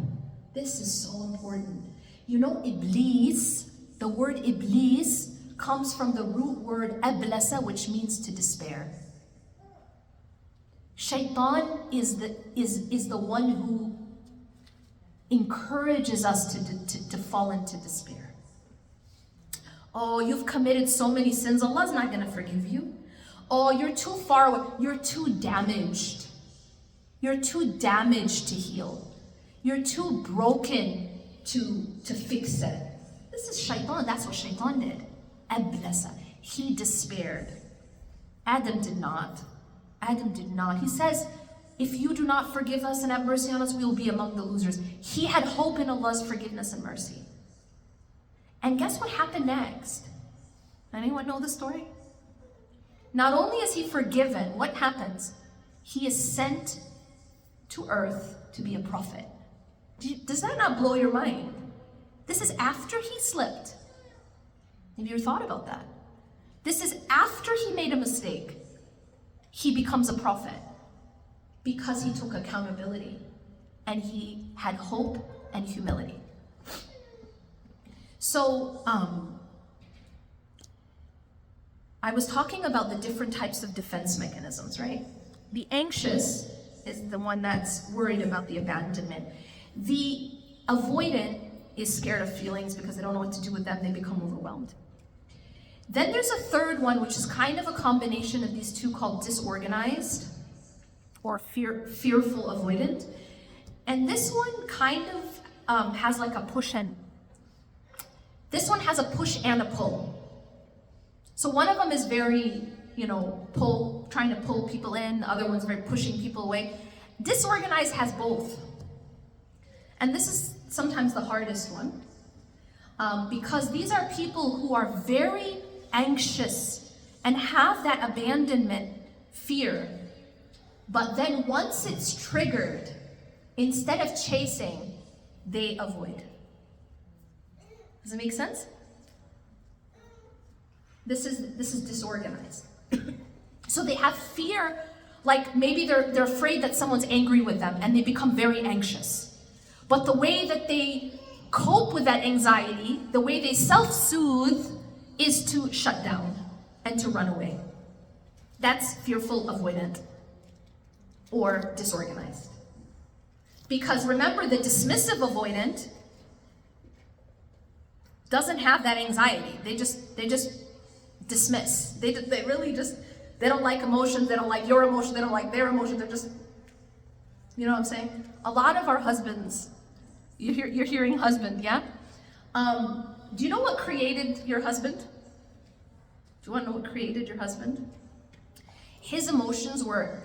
This is so important. You know, Iblis, the word Iblis comes from the root word ablasa, which means to despair. Shaitan is the one who encourages us to fall into despair. Oh, you've committed so many sins, Allah's not going to forgive you. Oh, you're too far away, you're too damaged. You're too damaged to heal. You're too broken to fix it. This is shaitan, that's what shaitan did. Ablasa, he despaired. Adam did not. Adam did not. He says, if you do not forgive us and have mercy on us, we will be among the losers. He had hope in Allah's forgiveness and mercy. And guess what happened next? Anyone know the story? Not only is he forgiven, what happens? He is sent to earth to be a prophet. Does that not blow your mind? This is after he slipped. Have you ever thought about that? This is after he made a mistake. He becomes a prophet because he took accountability and he had hope and humility. So, I was talking about the different types of defense mechanisms, right? The anxious is the one that's worried about the abandonment. The avoidant is scared of feelings because they don't know what to do with them, they become overwhelmed. Then there's a third one, which is kind of a combination of these two called disorganized or fearful avoidant. And this one kind of has like a push and, this one has a push and a pull. So one of them is very, trying to pull people in, the other one's very pushing people away. Disorganized has both. And this is sometimes the hardest one because these are people who are very anxious and have that abandonment fear. But then once it's triggered, instead of chasing, they avoid. Does it make sense? This is disorganized. So they have fear, like maybe they're afraid that someone's angry with them and they become very anxious. But the way that they cope with that anxiety, the way they self-soothe, is to shut down and to run away. That's fearful avoidant or disorganized. Because remember, the dismissive avoidant doesn't have that anxiety. They just dismiss. They really just, they don't like emotions, they don't like your emotion, they don't like their emotion, they're just, You know what I'm saying? A lot of our husbands, you're hearing husband, yeah? Do you know what created your husband? Do you want to know what created your husband? His emotions were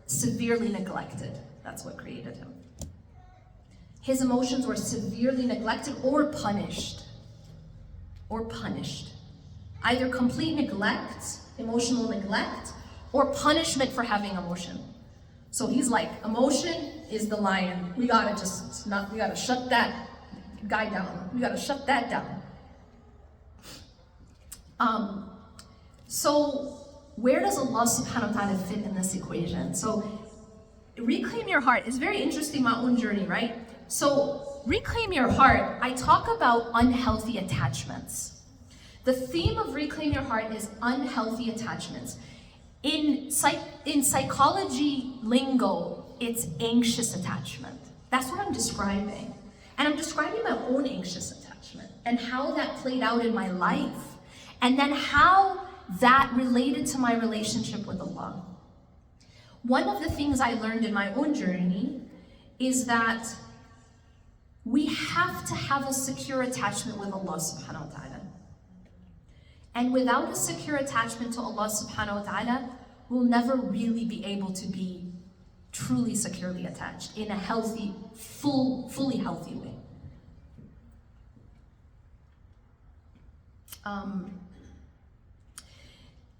severely neglected. That's what created him. His emotions were severely neglected or punished. Or punished. Either complete neglect, emotional neglect, or punishment for having emotion. So he's like, emotion is the lion. We gotta shut that guy down. We gotta shut that down. So where does Allah subhanahu wa ta'ala fit in this equation? So reclaim your heart is very interesting, my own journey, right? So reclaim your heart, I talk about unhealthy attachments. The theme of reclaim your heart is unhealthy attachments. In psychology lingo, it's anxious attachment. That's what I'm describing. And I'm describing my own anxious attachment and how that played out in my life. And then how that related to my relationship with Allah. One of the things I learned in my own journey is that we have to have a secure attachment with Allah subhanahu wa ta'ala. And without a secure attachment to Allah subhanahu wa ta'ala, we'll never really be able to be truly securely attached in a healthy, fully healthy way.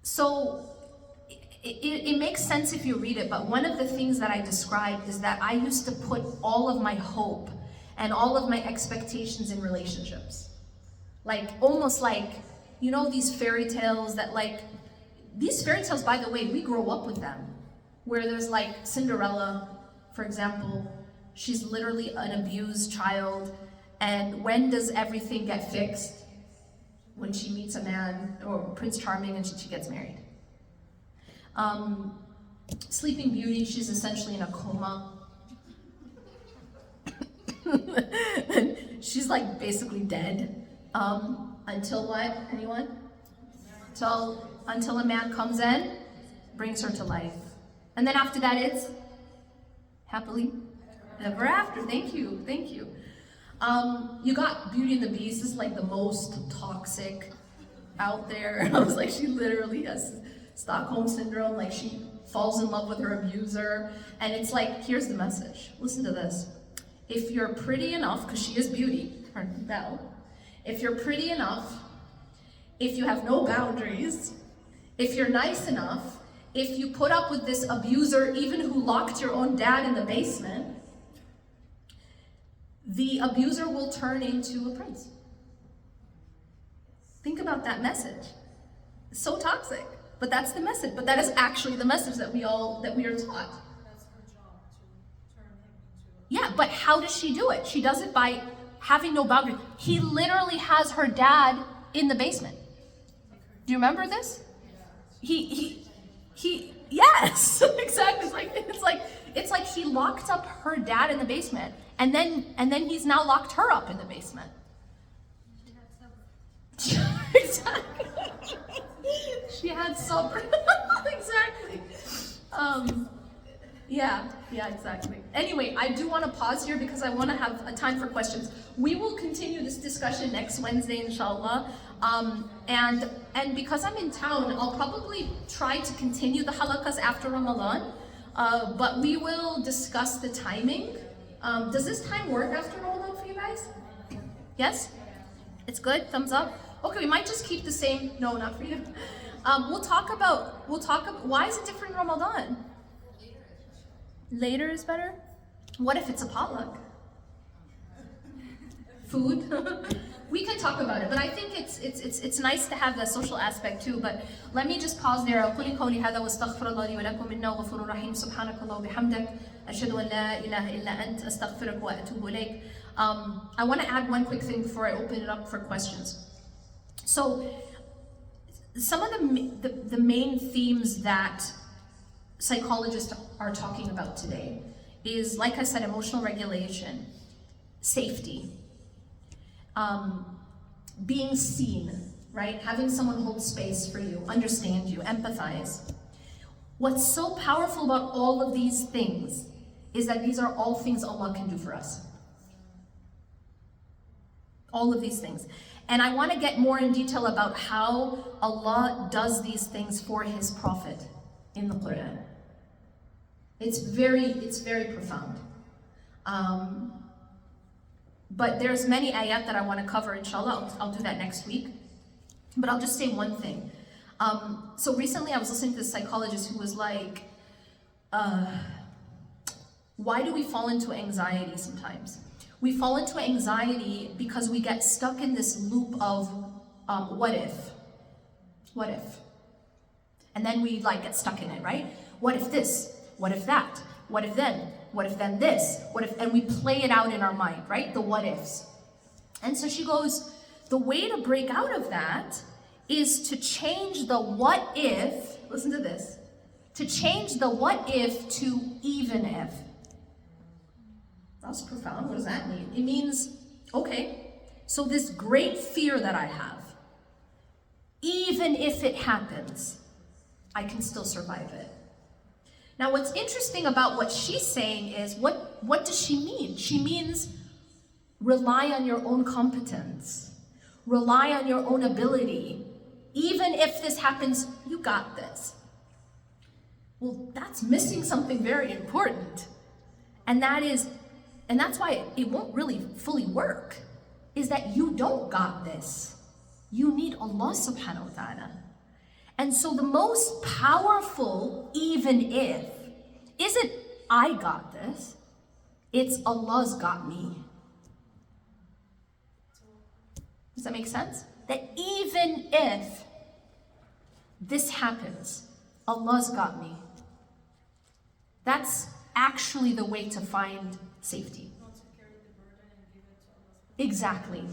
So it makes sense if you read it, but one of the things that I described is that I used to put all of my hope and all of my expectations in relationships. Like, almost like, you know, these fairy tales that these fairy tales, by the way, we grow up with them. Where there's like Cinderella, for example, she's literally an abused child, and when does everything get fixed? When she meets a man, or Prince Charming, and she gets married. Sleeping Beauty, she's essentially in a coma. And she's like basically dead. Until what? Anyone? Until a man comes in, brings her to life. And then after that, it's happily ever after. Thank you. You got Beauty and the Beast. This is like the most toxic out there. I was like, she literally has Stockholm syndrome. Like, she falls in love with her abuser. And it's like, here's the message. Listen to this. If you're pretty enough, because she is Beauty, her Belle, if you're pretty enough, if you have no boundaries, if you're nice enough, if you put up with this abuser, even who locked your own dad in the basement, the abuser will turn into a prince. Think about that message. It's so toxic, but that's the message. But that is actually the message that we are taught. That's her job, to turn him into Yeah, but how does she do it? She does it by having no boundary. He literally has her dad in the basement. Do you remember this? He yes, exactly. It's like he locked up her dad in the basement, and then he's now locked her up in the basement. Exactly. She had supper. Exactly. Yeah, exactly. Anyway, I do want to pause here because I want to have a time for questions. We will continue this discussion next Wednesday, inshallah. And because I'm in town, I'll probably try to continue the halakas after Ramadan. But we will discuss the timing. Does this time work after Ramadan for you guys? Yes? It's good? Thumbs up? Okay, we might just keep the same. No, not for you. We'll talk about, why is it different in Ramadan? Later is better? What if it's a potluck? Food? We can talk about it, but I think it's nice to have the social aspect too. But let me just pause there. أقول قولي هذا واستغفر الله لي ولكم إنه غفور رحيم سبحانك اللهم وبحمدك أشهد أن لا إله إلا أنت أستغفرك وأتوب إليك. I want to add one quick thing before I open it up for questions. So some of the main themes that psychologists are talking about today is, like I said, emotional regulation, safety, being seen, right? Having someone hold space for you, understand you, empathize. What's so powerful about all of these things is that these are all things Allah can do for us. All of these things. And I want to get more in detail about how Allah does these things for His Prophet in the Quran. It's very profound. But there's many ayat that I want to cover, inshallah. I'll do that next week. But I'll just say one thing. So recently I was listening to this psychologist who was like, why do we fall into anxiety sometimes? We fall into anxiety because we get stuck in this loop of what if? What if? And then we like get stuck in it, right? What if this? What if that? What if then? What if then this? What if? And we play it out in our mind, right? The what ifs. And so she goes, the way to break out of that is to change the what if, listen to this, to change the what if to even if. That's profound. What does that mean? It means, okay, so this great fear that I have, even if it happens, I can still survive it. Now, what's interesting about what she's saying is, what does she mean? She means rely on your own competence. Rely on your own ability. Even if this happens, you got this. Well, that's missing something very important. And that's why it won't really fully work, is that you don't got this. You need Allah subhanahu wa ta'ala. And so the most powerful even if isn't I got this, it's Allah's got me. Does that make sense? That even if this happens, Allah's got me. That's actually the way to find safety. Exactly.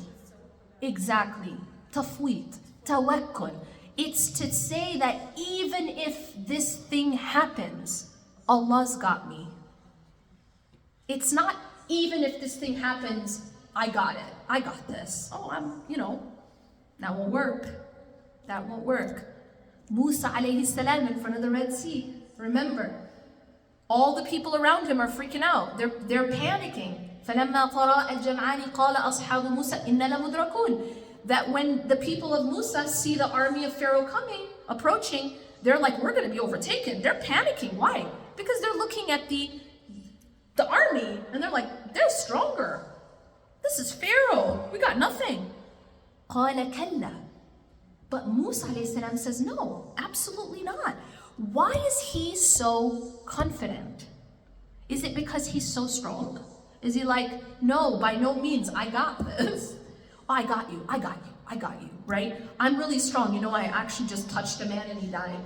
Tafweet, tawakkul. It's to say that even if this thing happens, Allah's got me. It's not even if this thing happens, I got it. I got this. Oh, that won't work. That won't work. Musa alayhi salam in front of the Red Sea. Remember, all the people around him are freaking out. They're panicking. فَلَمَّا قَرَأَ الْجَمْعَانِ قَالَ أَصْحَابُ مُوسَى إِنَّا لَمُدْرَكُونَ. That when the people of Musa see the army of Pharaoh approaching, they're like, we're going to be overtaken. They're panicking. Why? Because they're looking at the army and they're like, they're stronger. This is Pharaoh. We got nothing. قَالَ كَلَّا. But Musa ﷺ says, no, absolutely not. Why is he so confident? Is it because he's so strong? Is he like, no, by no means, I got this. Oh, I got you, right? I'm really strong. I actually just touched a man and he died.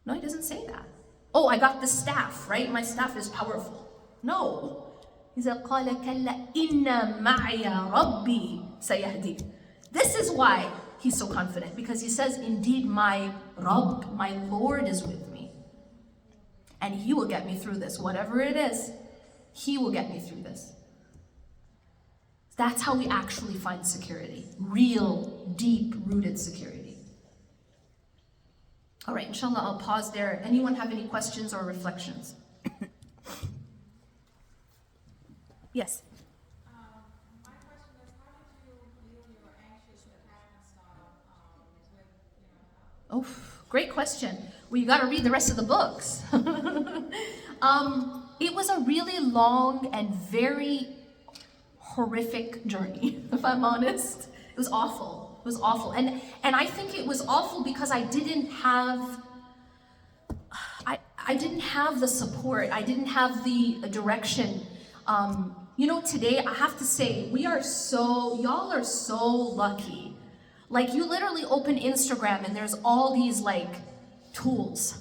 No, he doesn't say that. Oh, I got the staff, right? My staff is powerful. No. He said, قَالَ كَلَّا إِنَّ مَعِيَ رَبِّي سَيَهْدِي. This is why he's so confident, because he says, indeed, my Rabb, my Lord is with me. And he will get me through this, whatever it is. He will get me through this. That's how we actually find security. Real, deep-rooted security. All right, inshallah, I'll pause there. Anyone have any questions or reflections? Yes? My question is, how did you deal your anxious attachment style with, Oh, great question. Well, you got to read the rest of the books. It was a really long and very horrific journey, if I'm honest. It was awful. It was awful. And I think it was awful because I didn't have the support. I didn't have the direction. Today I have to say, y'all are so lucky. Like, you literally open Instagram and there's all these like tools.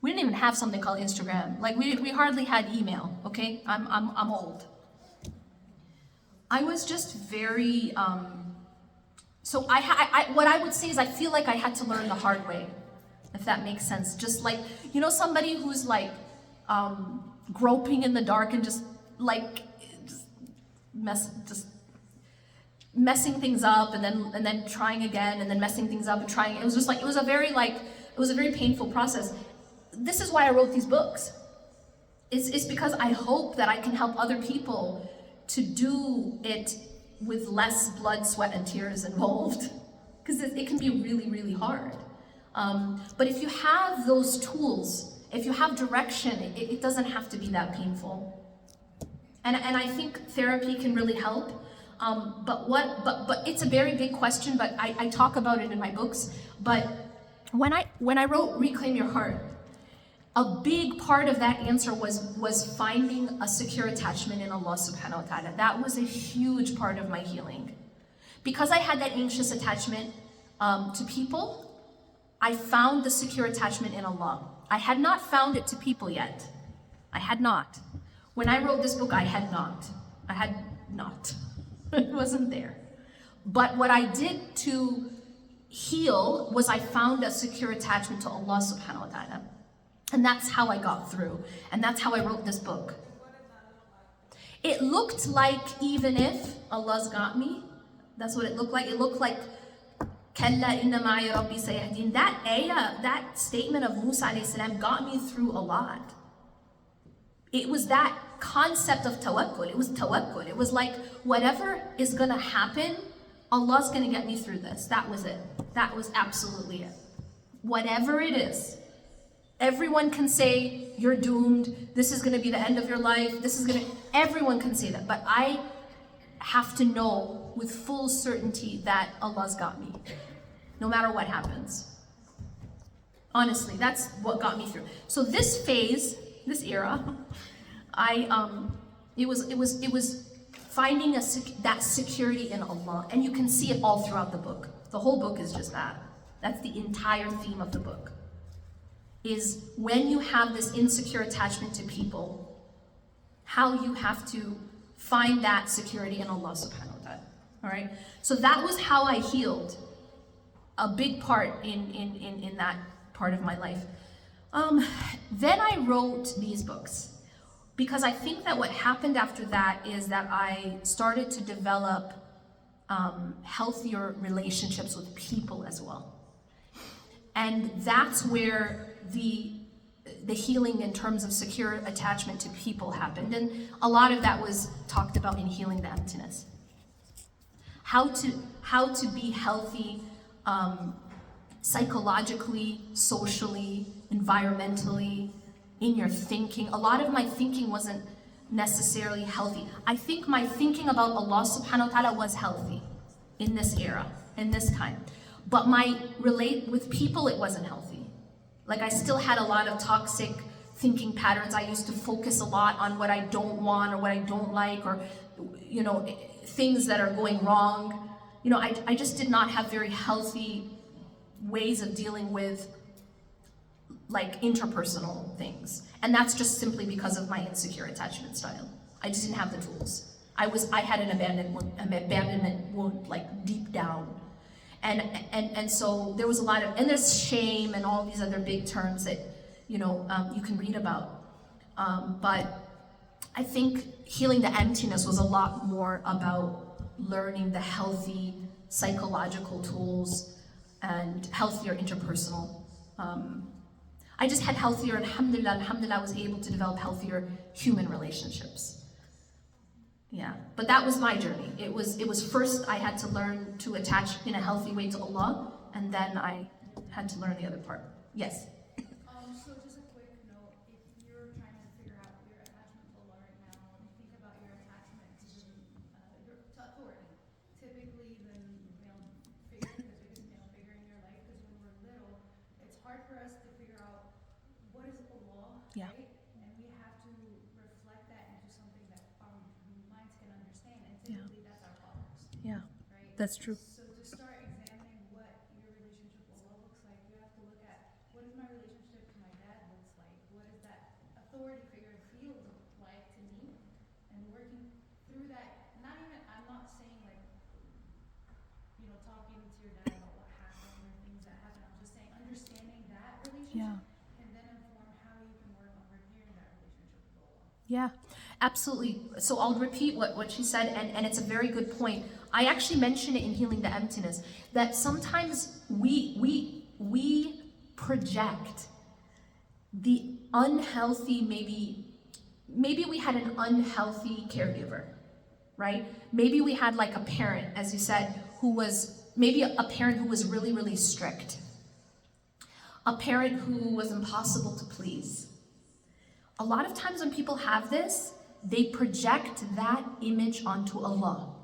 We didn't even have something called Instagram. Like, we hardly had email, okay? I'm old. I was just very, so what I would say is I feel like I had to learn the hard way, if that makes sense. Just like, somebody who's like groping in the dark and just messing things up and then trying again and then messing things up and trying. It was just like, it was a very painful process. This is why I wrote these books. it's because I hope that I can help other people to do it with less blood, sweat, and tears involved. Because it can be really, really hard. But if you have those tools, if you have direction, it doesn't have to be that painful. And I think therapy can really help. But it's a very big question, but I talk about it in my books. But when I wrote Reclaim Your Heart, a big part of that answer was finding a secure attachment in Allah subhanahu wa ta'ala. That was a huge part of my healing. Because I had that anxious attachment to people, I found the secure attachment in Allah. I had not found it to people yet. I had not. When I wrote this book, I had not. I had not. It wasn't there. But what I did to heal was I found a secure attachment to Allah subhanahu wa ta'ala. And that's how I got through. And that's how I wrote this book. It looked like even if Allah's got me, that's what it looked like. It looked like Kalla inna ma'i rabbi sayahdin. That ayah, that statement of Musa alayhi salam got me through a lot. It was that concept of tawakkul. It was tawakkul. It was like, whatever is gonna happen, Allah's gonna get me through this. That was it. That was absolutely it. Whatever it is. Everyone can say, you're doomed, this is gonna be the end of your life, everyone can say that. But I have to know with full certainty that Allah's got me. No matter what happens. Honestly, that's what got me through. So this phase, this era, it was finding that security in Allah, and you can see it all throughout the book. The whole book is just that. That's the entire theme of the book. Is when you have this insecure attachment to people, how you have to find that security in Allah subhanahu wa ta'ala. All right. So that was how I healed. A big part in that part of my life. Then I wrote these books because I think that what happened after that is that I started to develop healthier relationships with people as well. And that's where the healing in terms of secure attachment to people happened. And a lot of that was talked about in Healing the Emptiness. How to be healthy psychologically, socially, environmentally, in your thinking. A lot of my thinking wasn't necessarily healthy. I think my thinking about Allah subhanahu wa ta'ala was healthy in this era, in this time. But my relate with people, it wasn't healthy. Like I still had a lot of toxic thinking patterns. I used to focus a lot on what I don't want or what I don't like, or, you know, things that are going wrong. You know, I just did not have very healthy ways of dealing with like interpersonal things. And that's just simply because of my insecure attachment style. I just didn't have the tools. I had an abandonment wound like deep down. And so there was a lot of, and there's shame and all these other big terms that, you know, you can read about. But I think Healing the Emptiness was a lot more about learning the healthy psychological tools and healthier interpersonal. I just had healthier, alhamdulillah, I was able to develop healthier human relationships. Yeah, but that was my journey. It was first I had to learn to attach in a healthy way to Allah, and then I had to learn the other part. Yes? So just a quick note, if you're trying to figure out your attachment to Allah right now, and you think about your attachment to authority, typically the male figure, the biggest male figure in your life, because when we're little, it's hard for us to figure out what is Allah, Yeah. right? And we have to reflect that into something that our minds can understand, and typically that's our fathers, Yeah, right? that's true. So to start examining what your relationship with Allah looks like, you have to look at what is my relationship to my dad looks like, what does that authority figure feel like to me, and working through that. I'm not saying like, you know, talking to your dad about what happened or things that happened. I'm just saying understanding that relationship can then inform how you can work on repairing that relationship with Allah. Yeah, absolutely. So I'll repeat what she said, and it's a very good point. I actually mentioned it in Healing the Emptiness, that sometimes we project the unhealthy, maybe maybe we had an unhealthy caregiver, right? Maybe we had like a parent, as you said, who was, maybe a parent who was really, really strict. A parent who was impossible to please. A lot of times when people have this, they project that image onto Allah.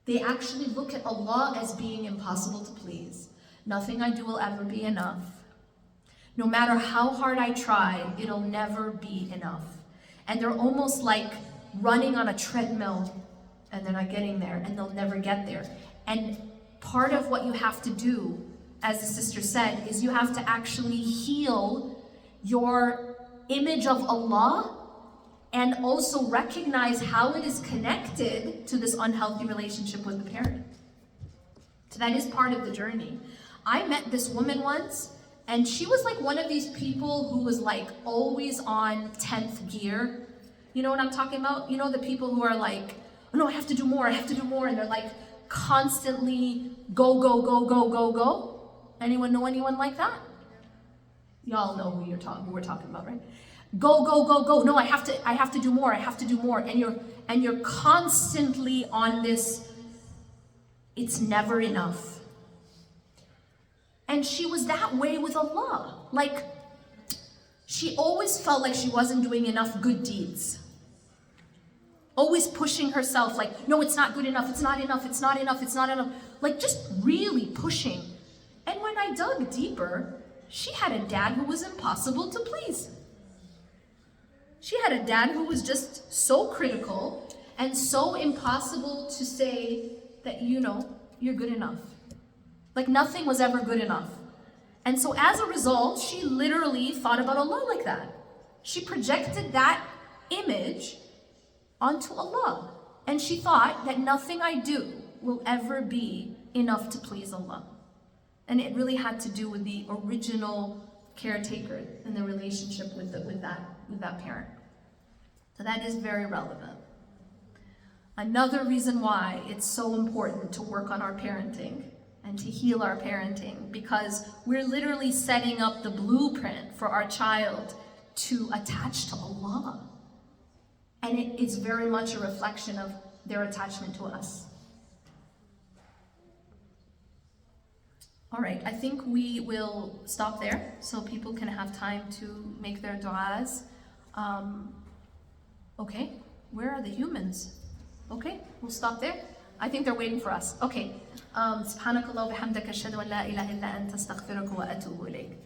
They actually look at Allah as being impossible to please. Nothing I do will ever be enough. No matter how hard I try, it'll never be enough. And they're almost like running on a treadmill and they're not getting there and they'll never get there. And part of what you have to do, as the sister said, is you have to actually heal your image of Allah and also recognize how it is connected to this unhealthy relationship with the parent. So that is part of the journey. I met this woman once, and she was like one of these people who was like always on 10th gear. You know what I'm talking about? You know the people who are like, oh, no, I have to do more, and they're like constantly go, go, go, go, go, go. Anyone know anyone like that? Y'all know who we're talking about, right? Go, go, go, go. No, I have to do more, and you're constantly on this, it's never enough. And she was that way with Allah. Like, she always felt like she wasn't doing enough good deeds. Always pushing herself, like, no, it's not good enough, it's not enough, it's not enough, it's not enough. Like, just really pushing. And when I dug deeper, she had a dad who was impossible to please. She had a dad who was just so critical and so impossible to say that, you know, you're good enough. Like nothing was ever good enough. And so as a result, she literally thought about Allah like that. She projected that image onto Allah. And she thought that nothing I do will ever be enough to please Allah. And it really had to do with the original caretaker and the relationship with that parent. So that is very relevant. Another reason why it's so important to work on our parenting and to heal our parenting, because we're literally setting up the blueprint for our child to attach to Allah. And it is very much a reflection of their attachment to us. All right, I think we will stop there so people can have time to make their du'as. Okay, where are the humans? Okay, we'll stop there. I think they're waiting for us. Okay. سبحانك اللهم وبحمدك أشهد أن لا إله إلا أنت أستغفرك وأتوب إليك.